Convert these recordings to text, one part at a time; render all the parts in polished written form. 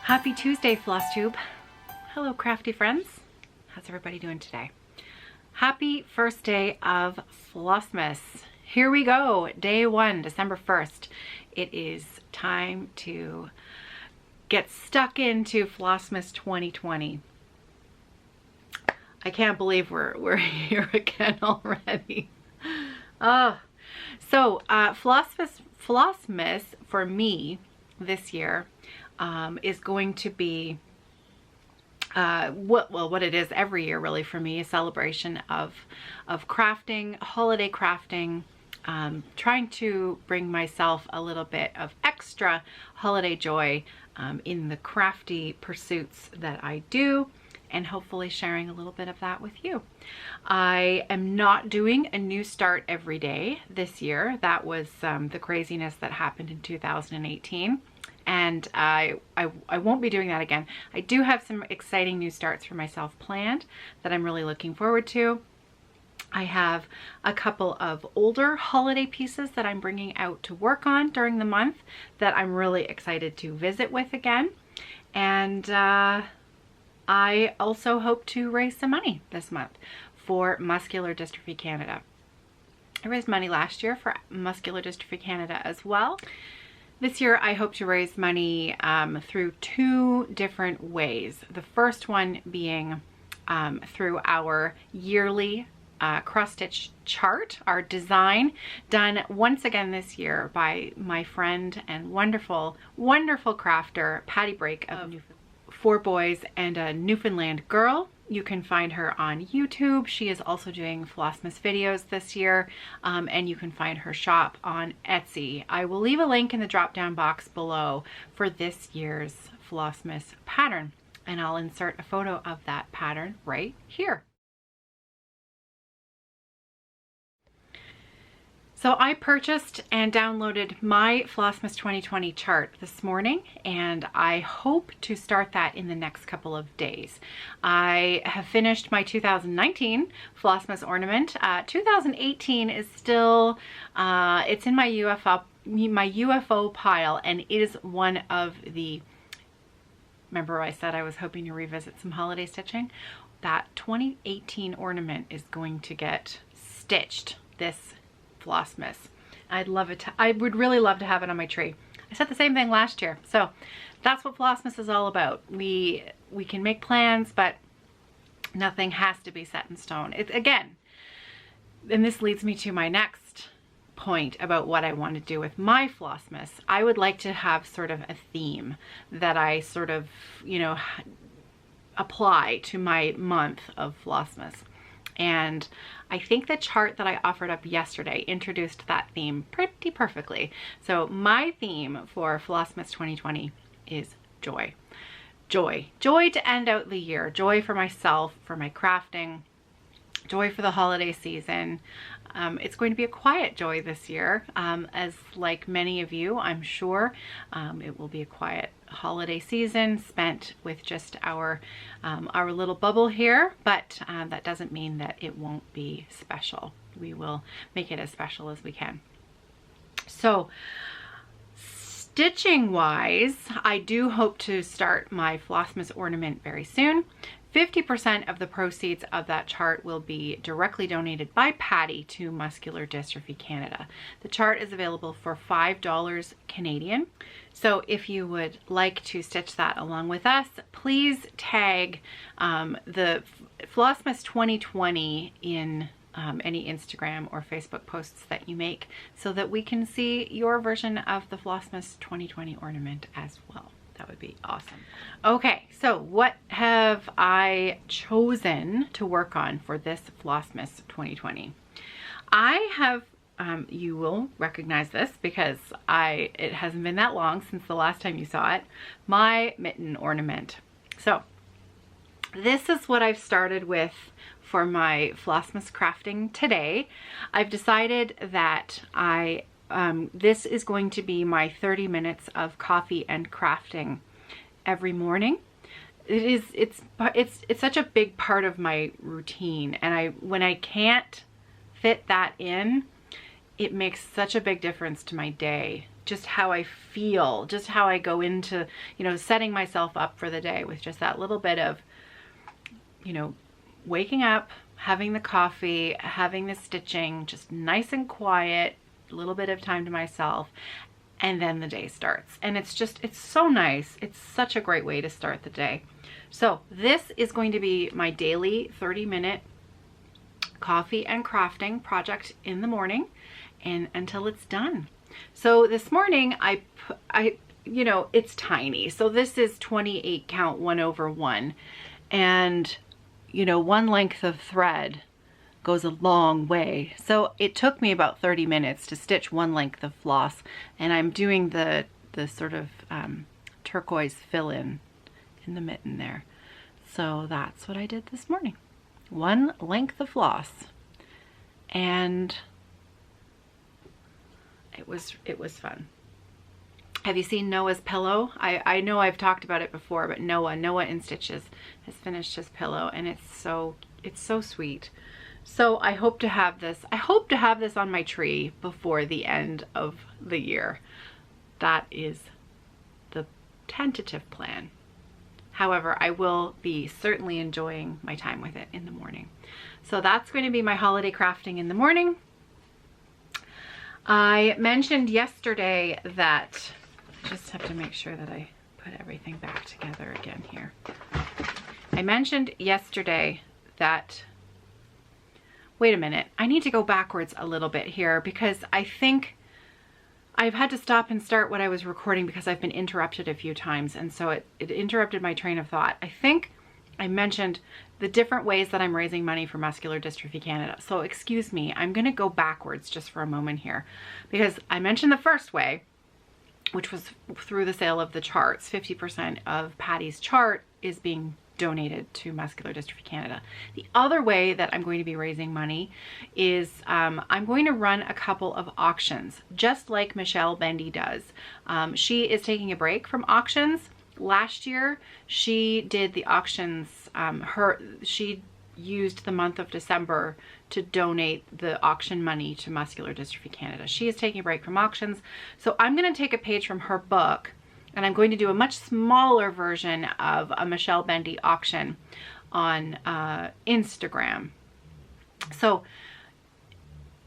Happy Tuesday, FlossTube. Hello, crafty friends. How's everybody doing today? Happy first day of Flossmas. Here we go, day one, December 1st. It is time to get stuck into Flossmas 2020. I can't believe we're here again already. So Flossmas for me this year is going to be what it is every year really for me, a celebration of crafting, holiday crafting, trying to bring myself a little bit of extra holiday joy in the crafty pursuits that I do, and hopefully sharing a little bit of that with you. I am not doing a new start every day this year. That was the craziness that happened in 2018. And I won't be doing that again. I do have some exciting new starts for myself planned that I'm really looking forward to. I have a couple of older holiday pieces that I'm bringing out to work on during the month that I'm really excited to visit with again. And I also hope to raise some money this month for Muscular Dystrophy Canada. I raised money last year for Muscular Dystrophy Canada as well. This year I hope to raise money through two different ways. The first one being through our yearly cross-stitch chart, our design, done once again this year by my friend and wonderful crafter Patty Brake of Newfoundland. 4 boys and a Newfoundland girl. You can find her on YouTube. She is also doing Flossmas videos this year, and you can find her shop on Etsy. I will leave a link in the drop down box below for this year's Flossmas pattern, and I'll insert a photo of that pattern right here. So I purchased and downloaded my Flossmas 2020 chart this morning, and I hope to start that in the next couple of days. I have finished my 2019 Flossmas ornament. 2018 is still, it's in my UFO pile, and it is one of the, remember I said I was hoping to revisit some holiday stitching? That 2018 ornament is going to get stitched this Flossmas. I'd love it. I would really love to have it on my tree. I said the same thing last year. So that's what Flossmas is all about. We can make plans, but nothing has to be set in stone. It's again, and this leads me to my next point about what I want to do with my Flossmas. I would like to have sort of a theme that I sort of, you know, apply to my month of Flossmas. And I think the chart that I offered up yesterday introduced that theme pretty perfectly. So my theme for Flossmas 2020 is joy. Joy. Joy to end out the year. Joy for myself, for my crafting, joy for the holiday season. It's going to be a quiet joy this year. As like many of you, I'm sure, it will be a quiet holiday season spent with just our little bubble here, but that doesn't mean that it won't be special. We will make it as special as we can. So stitching wise, I do hope to start my Flossmas ornament very soon. 50% of the proceeds of that chart will be directly donated by Patty to Muscular Dystrophy Canada. The chart is available for $5 Canadian. So if you would like to stitch that along with us, please tag the Flossmas 2020 in any Instagram or Facebook posts that you make so that we can see your version of the Flossmas 2020 ornament as well. That would be awesome. Okay, so what have I chosen to work on for this Flossmas 2020? I have, you will recognize this because it hasn't been that long since the last time you saw it, my mitten ornament. So this is what I've started with for my Flossmas crafting today. I've decided that this is going to be my 30 minutes of coffee and crafting every morning. It's such a big part of my routine, and when I can't fit that in, it makes such a big difference to my day. just how I feel, just how I go into, you know, setting myself up for the day with just that little bit of, you know, waking up, having the coffee, having the stitching, just nice and quiet, a little bit of time to myself, and then the day starts. And it's just, it's so nice. It's such a great way to start the day. So this is going to be my daily 30-minute coffee and crafting project in the morning and until it's done. So this morning I you know, it's tiny. So this is 28 count 1/1, and you know, one length of thread goes a long way. So it took me about 30 minutes to stitch one length of floss, and I'm doing the sort of turquoise fill-in in the mitten there. So that's what I did this morning. One length of floss, and it was fun. Have you seen Noah's pillow? I know I've talked about it before, but Noah in Stitches has finished his pillow, and it's so sweet. So I hope to have this on my tree before the end of the year. That is the tentative plan. However, I will be certainly enjoying my time with it in the morning. So that's going to be my holiday crafting in the morning. I mentioned yesterday that, I just have to make sure that I put everything back together again here. I mentioned yesterday that, wait a minute, I need to go backwards a little bit here because I think I've had to stop and start what I was recording because I've been interrupted a few times, and so it interrupted my train of thought. I think I mentioned the different ways that I'm raising money for Muscular Dystrophy Canada. So excuse me, I'm gonna go backwards just for a moment here because I mentioned the first way, which was through the sale of the charts. 50% of Patty's chart is being donated to Muscular Dystrophy Canada. The other way that I'm going to be raising money is I'm going to run a couple of auctions, just like Michelle Bendy does. She is taking a break from auctions. Last year, she did the auctions. She used the month of December to donate the auction money to Muscular Dystrophy Canada. She is taking a break from auctions. So I'm going to take a page from her book, and I'm going to do a much smaller version of a Michelle Bendy auction on Instagram. So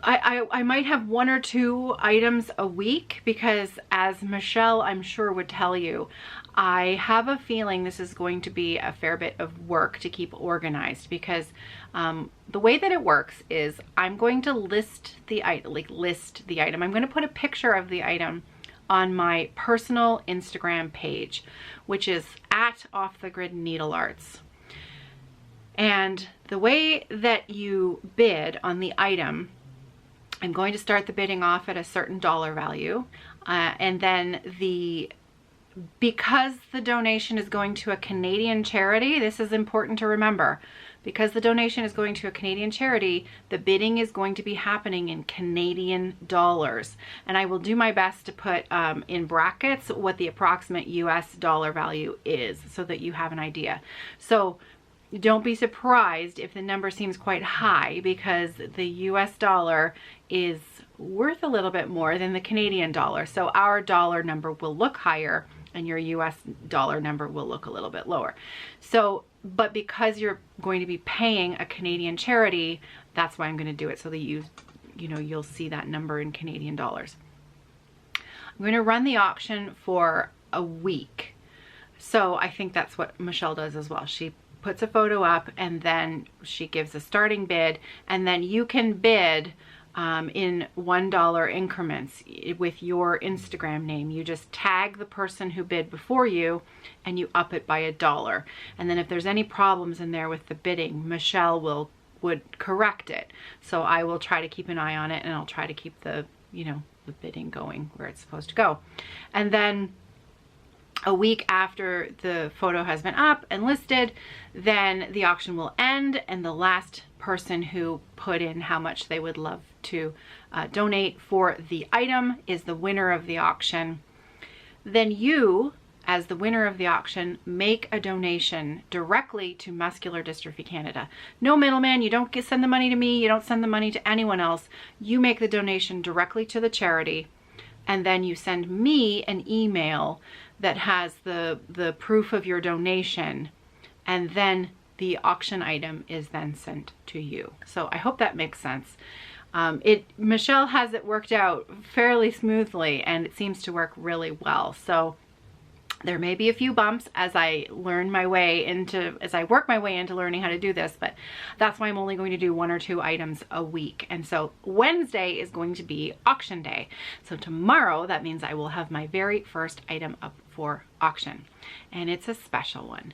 I might have 1 or 2 items a week because, as Michelle I'm sure would tell you, I have a feeling this is going to be a fair bit of work to keep organized because the way that it works is I'm going to list the item. I'm going to put a picture of the item on my personal Instagram page, which is at Off the Grid Needlearts. And the way that you bid on the item, I'm going to start the bidding off at a certain dollar value, and then because the donation is going to a Canadian charity, this is important to remember. Because the donation is going to a Canadian charity, the bidding is going to be happening in Canadian dollars. And I will do my best to put in brackets what the approximate US dollar value is so that you have an idea. So don't be surprised if the number seems quite high because the US dollar is worth a little bit more than the Canadian dollar. So our dollar number will look higher and your US dollar number will look a little bit lower. So, but because you're going to be paying a Canadian charity, that's why I'm going to do it so that you'll see that number in Canadian dollars. I'm going to run the auction for a week. So I think that's what Michelle does as well. She puts a photo up and then she gives a starting bid, and then you can bid in $1 increments with your Instagram name. You just tag the person who bid before you and you up it by $1. And then if there's any problems in there with the bidding, Michelle would correct it. So I will try to keep an eye on it, and I'll try to keep the bidding going where it's supposed to go. And then a week after the photo has been up and listed, then the auction will end, and the last person who put in how much they would love to donate for the item is the winner of the auction. Then you, as the winner of the auction, make a donation directly to Muscular Dystrophy Canada. No middleman. You don't send the money to me. You don't send the money to anyone else. You make the donation directly to the charity. and then you send me an email that has the proof of your donation, and then the auction item is then sent to you. So I hope that makes sense. Michelle has it worked out fairly smoothly, and it seems to work really well. So there may be a few bumps as I work my way into learning how to do this, but that's why I'm only going to do 1 or 2 items a week. And so Wednesday is going to be auction day. So tomorrow, that means I will have my very first item up for auction, and it's a special one.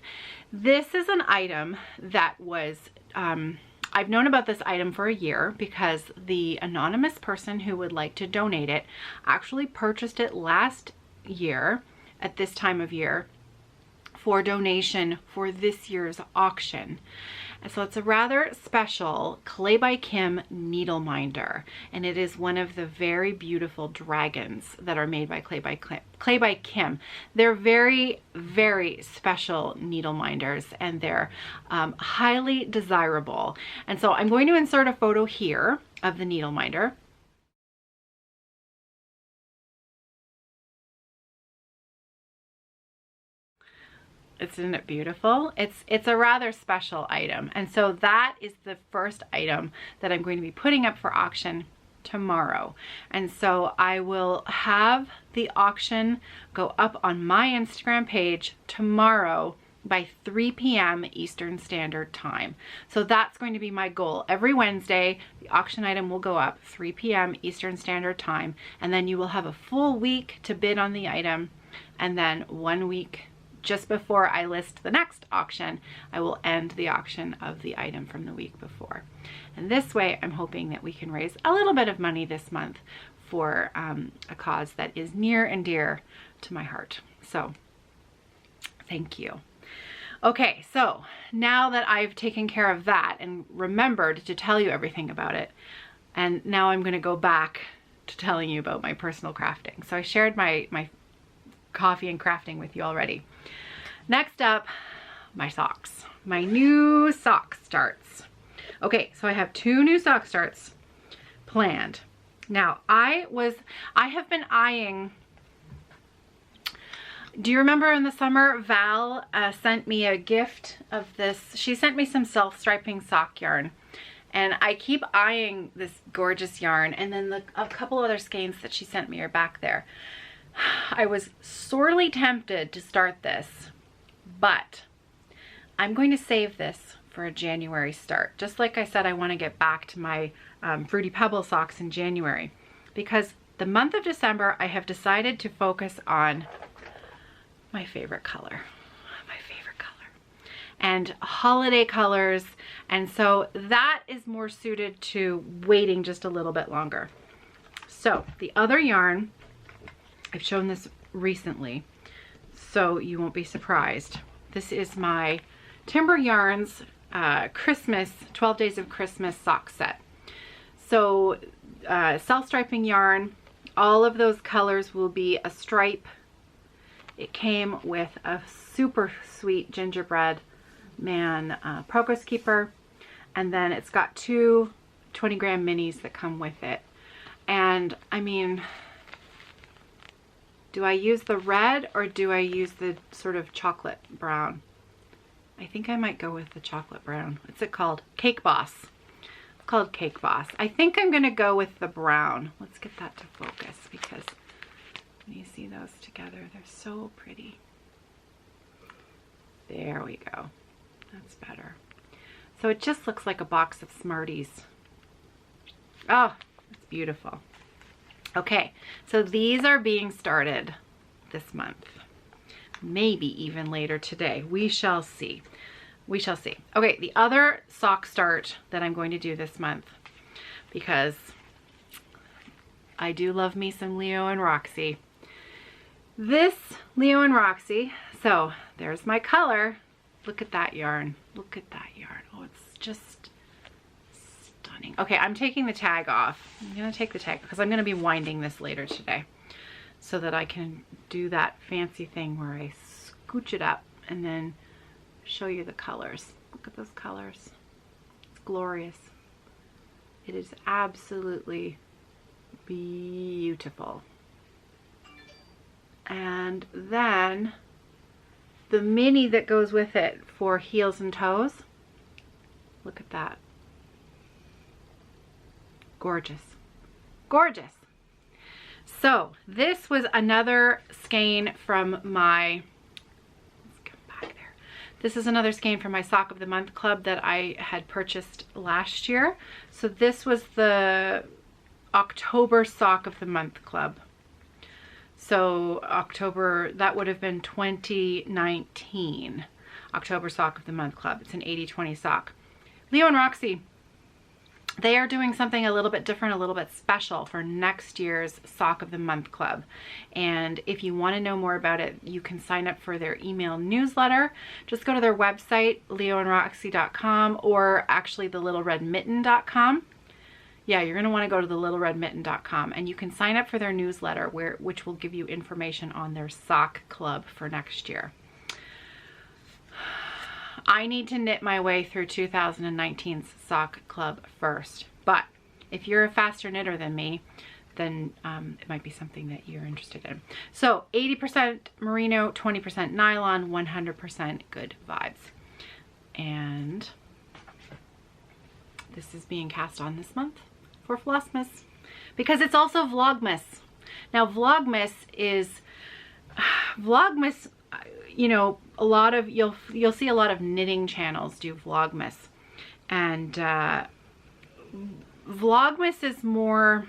This is an item that was, I've known about this item for a year because the anonymous person who would like to donate it actually purchased it last year at this time of year for donation for this year's auction. And so it's a rather special Clay by Kim needle minder, and it is one of the very beautiful dragons that are made by Clay by Kim. They're very, very special needle minders, and they're highly desirable. And so I'm going to insert a photo here of the needle minder. Isn't it beautiful? It's a rather special item. And so that is the first item that I'm going to be putting up for auction tomorrow. And so I will have the auction go up on my Instagram page tomorrow by 3 p.m. Eastern Standard Time. So that's going to be my goal. Every Wednesday, the auction item will go up 3 p.m. Eastern Standard Time, and then you will have a full week to bid on the item, and then 1 week just before I list the next auction, I will end the auction of the item from the week before. And this way, I'm hoping that we can raise a little bit of money this month for a cause that is near and dear to my heart. So thank you. Okay, so now that I've taken care of that and remembered to tell you everything about it, and now I'm going to go back to telling you about my personal crafting. So I shared my coffee and crafting with you already. Next up, my socks. My new sock starts. Okay, so I have 2 new sock starts planned. Now, I have been eyeing, do you remember in the summer, Val sent me a gift of this? She sent me some self-striping sock yarn, and I keep eyeing this gorgeous yarn, and then a couple other skeins that she sent me are back there. I was sorely tempted to start this, but I'm going to save this for a January start. Just like I said, I want to get back to my Fruity Pebble socks in January, because the month of December, I have decided to focus on my favorite color, and holiday colors. And so that is more suited to waiting just a little bit longer. So the other yarn, I've shown this recently, so you won't be surprised. This is my Timber Yarns Christmas, 12 Days of Christmas sock set. So self-striping yarn, all of those colors will be a stripe. It came with a super sweet gingerbread man progress keeper, and then it's got 2 20-gram minis that come with it. And I mean, do I use the red or do I use the sort of chocolate brown? I think I might go with the chocolate brown. What's it called? Cake Boss. It's called Cake Boss. I think I'm gonna go with the brown. Let's get that to focus, because when you see those together, they're so pretty. There we go. That's better. So it just looks like a box of Smarties. Oh, it's beautiful. Okay, so these are being started this month. Maybe even later today. We shall see. We shall see. Okay, the other sock start that I'm going to do this month, because I do love me some Leo and Roxy. This Leo and Roxy, so there's my color. Look at that yarn. Look at that yarn. Oh, it's just stunning. Okay, I'm taking the tag off. I'm gonna take the tag because I'm gonna be winding this later today, so that I can do that fancy thing where I scooch it up and then show you the colors. Look at those colors. It's glorious. It is absolutely beautiful. And then the mini that goes with it for heels and toes. Look at that. Gorgeous. Gorgeous. So this was another skein from my, let's come back there. This is another skein from my Sock of the Month club that I had purchased last year. So this was the October Sock of the Month club. So October, that would have been 2019. October Sock of the Month club. It's an 80/20 sock. Leo and Roxy, they are doing something a little bit different, a little bit special for next year's Sock of the Month club. And if you want to know more about it, you can sign up for their email newsletter. Just go to their website, leoandroxy.com, or actually thelittleredmitten.com. Yeah, you're going to want to go to thelittleredmitten.com, and you can sign up for their newsletter, which will give you information on their sock club for next year. I need to knit my way through 2019's sock club first, but if you're a faster knitter than me, then it might be something that you're interested in. So 80% merino, 20% nylon, 100% good vibes. And this is being cast on this month for Flossmas, because it's also Vlogmas. Now Vlogmas, you know, a lot of, you'll see a lot of knitting channels do Vlogmas, and Vlogmas is more,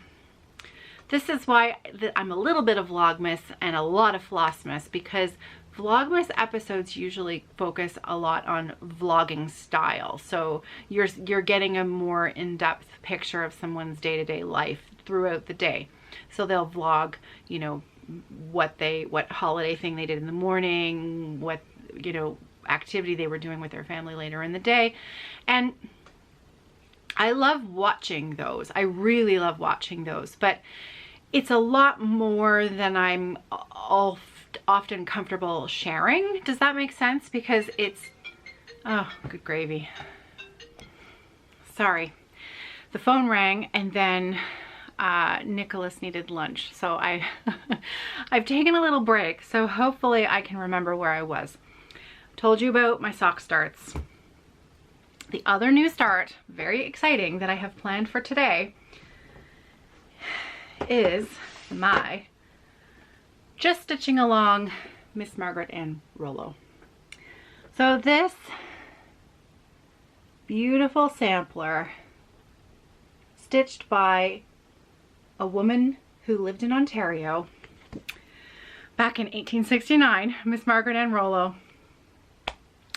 this is why I'm a little bit of Vlogmas and a lot of Flossmas, because Vlogmas episodes usually focus a lot on vlogging style. So you're getting a more in-depth picture of someone's day-to-day life throughout the day. So they'll vlog, you know, what holiday thing they did in the morning, what, you know, activity they were doing with their family later in the day. And I love watching those. I really love watching those, but it's a lot more than I'm often comfortable sharing. Does that make sense? Because it's, oh, good gravy. Sorry. The phone rang, and then Nicholas needed lunch. So I've taken a little break. So hopefully I can remember where I was. Told you about my sock starts. The other new start, very exciting, that I have planned for today is my just stitching along Miss Margaret and Rollo. So this beautiful sampler, stitched by a woman who lived in Ontario back in 1869, Miss Margaret and Rollo.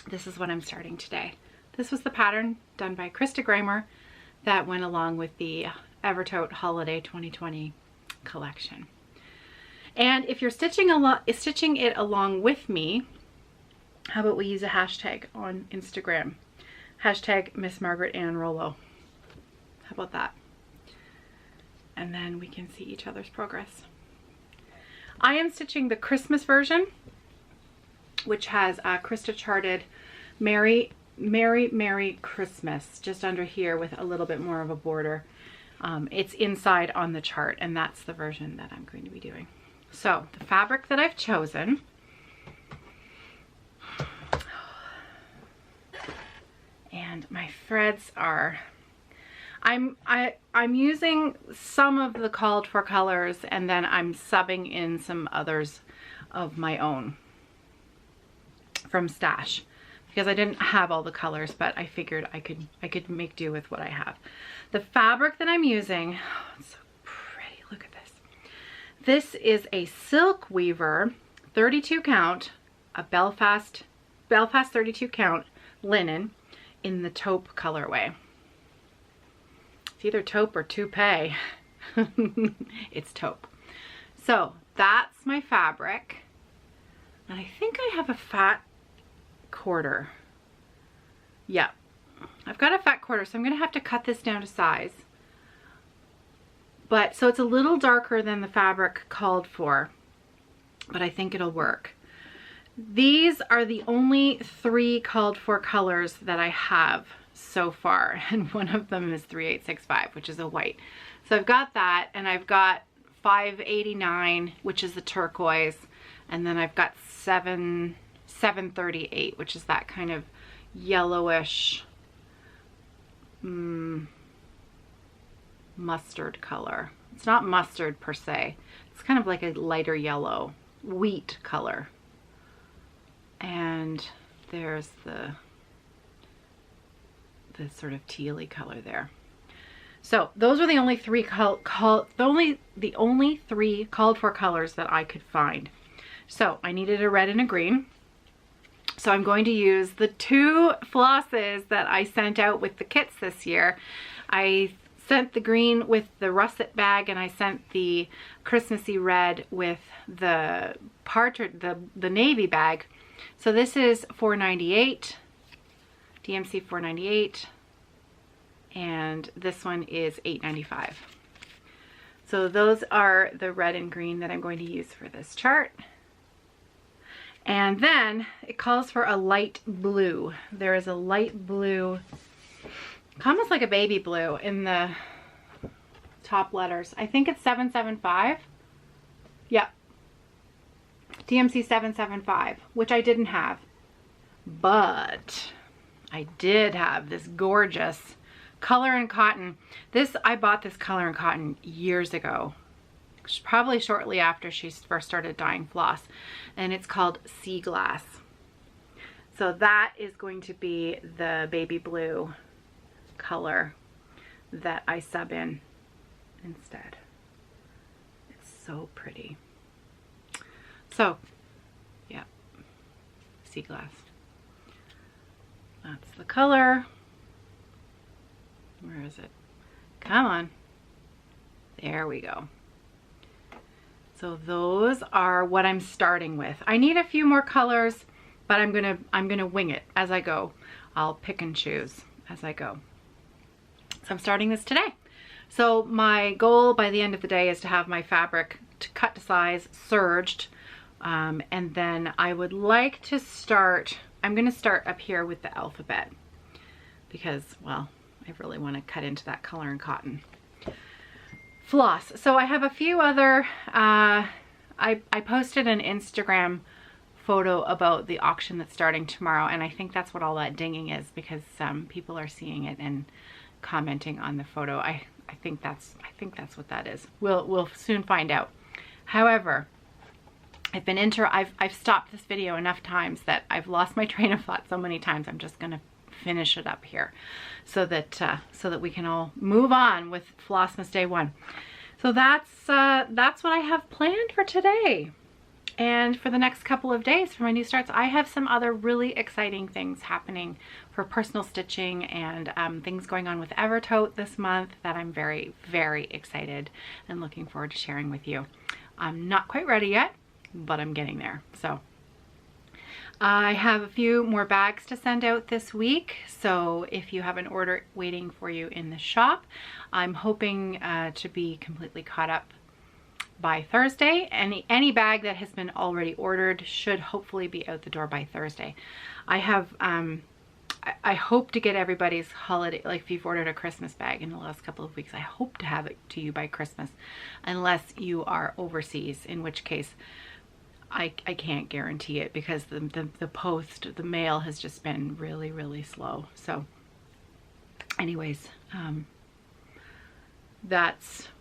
This is what I'm starting today. This was the pattern done by Krista Gramer that went along with the Evertote Holiday 2020 collection. And if you're stitching it along with me, how about we use a hashtag on Instagram? Hashtag Miss Margaret Ann Rollo. How about that? And then we can see each other's progress. I am stitching the Christmas version, which has Krista charted Merry Christmas just under here with a little bit more of a border. It's inside on the chart, and that's the version that I'm going to be doing. So the fabric that I've chosen, and my threads are, I'm using some of the called for colors, and then I'm subbing in some others of my own from Stash, because I didn't have all the colors, but I figured I could make do with what I have. The fabric that I'm using, oh, it's so pretty. Look at this. This is a Silk Weaver 32 count, a Belfast 32 count linen in the taupe colorway. It's either taupe or toupee. It's taupe. So that's my fabric. And I think I have a fat quarter. Yeah, I've got a fat quarter, so I'm gonna have to cut this down to size. But so it's a little darker than the fabric called for, but I think it'll work. These are the only 3 called for colors that I have so far, and one of them is 3865, which is a white. So I've got that, and I've got 589, which is the turquoise, And then I've got 738, which is that kind of yellowish mustard color. It's not mustard per se. It's kind of like a lighter yellow wheat color. And there's the sort of tealy color there. So those were the only three the only three called for colors that I could find. So I needed a red and a green. So I'm going to use the 2 flosses that I sent out with the kits this year. I sent the green with the russet bag, and I sent the Christmassy red with the the navy bag. So this is $4.98, DMC $4.98, and this one is $8.95. So those are the red and green that I'm going to use for this chart. And then it calls for a light blue. There is a light blue, almost like a baby blue in the top letters. I think it's 775. Yep. DMC 775, which I didn't have. But I did have this gorgeous Color and Cotton. I bought this Color and Cotton years ago, probably shortly after she first started dyeing floss, and it's called Sea Glass. So that is going to be the baby blue color that I sub in instead. It's so pretty. So yeah, Sea Glass. That's the color. Where is it? Come on. There we go. So those are what I'm starting with. I need a few more colors, but I'm gonna wing it as I go. I'll pick and choose as I go. So I'm starting this today. So my goal by the end of the day is to have my fabric cut to size, serged, and then I would like to start, I'm gonna start up here with the alphabet because, well, I really want to cut into that Color and Cotton floss. So I have a few other, I posted an Instagram photo about the auction that's starting tomorrow, and I think that's what all that dinging is, because people are seeing it and commenting on the photo. I think that's what that is. We'll soon find out. However, I've stopped this video enough times that I've lost my train of thought so many times. I'm just gonna finish it up here so that we can all move on with Flossmas Day 1. So that's what I have planned for today. And for the next couple of days for my new starts, I have some other really exciting things happening for personal stitching and things going on with Evertote this month that I'm very, very excited and looking forward to sharing with you. I'm not quite ready yet, but I'm getting there. So I have a few more bags to send out this week, so if you have an order waiting for you in the shop, I'm hoping to be completely caught up by Thursday. Any bag that has been already ordered should hopefully be out the door by Thursday. I have I hope to get everybody's holiday, like if you've ordered a Christmas bag in the last couple of weeks, I hope to have it to you by Christmas, unless you are overseas, in which case I can't guarantee it, because the mail has just been really, really slow. So anyways,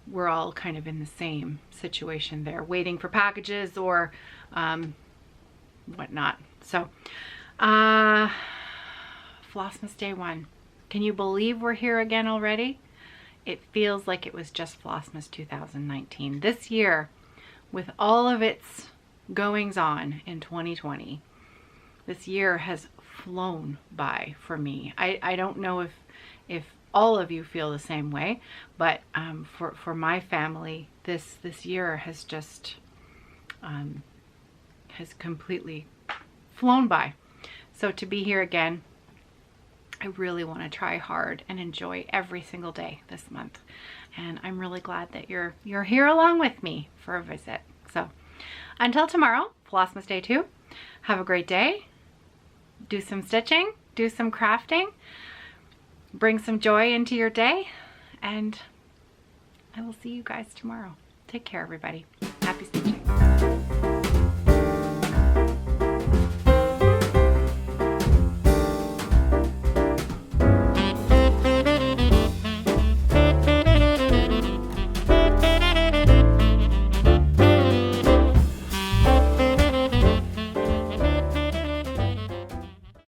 we're all kind of in the same situation there, waiting for packages or whatnot. So Flossmas Day 1. Can you believe we're here again already? It feels like it was just Flossmas 2019. This year, with all of its goings on in 2020, this year has flown by for me. I don't know if all of you feel the same way, but for my family, this year has just has completely flown by. So to be here again, I really want to try hard and enjoy every single day this month, and I'm really glad that you're here along with me for a visit. So until tomorrow, Flossmas Day 2, have a great day. Do some stitching, do some crafting, bring some joy into your day, and I will see you guys tomorrow. Take care, everybody. Happy stitching.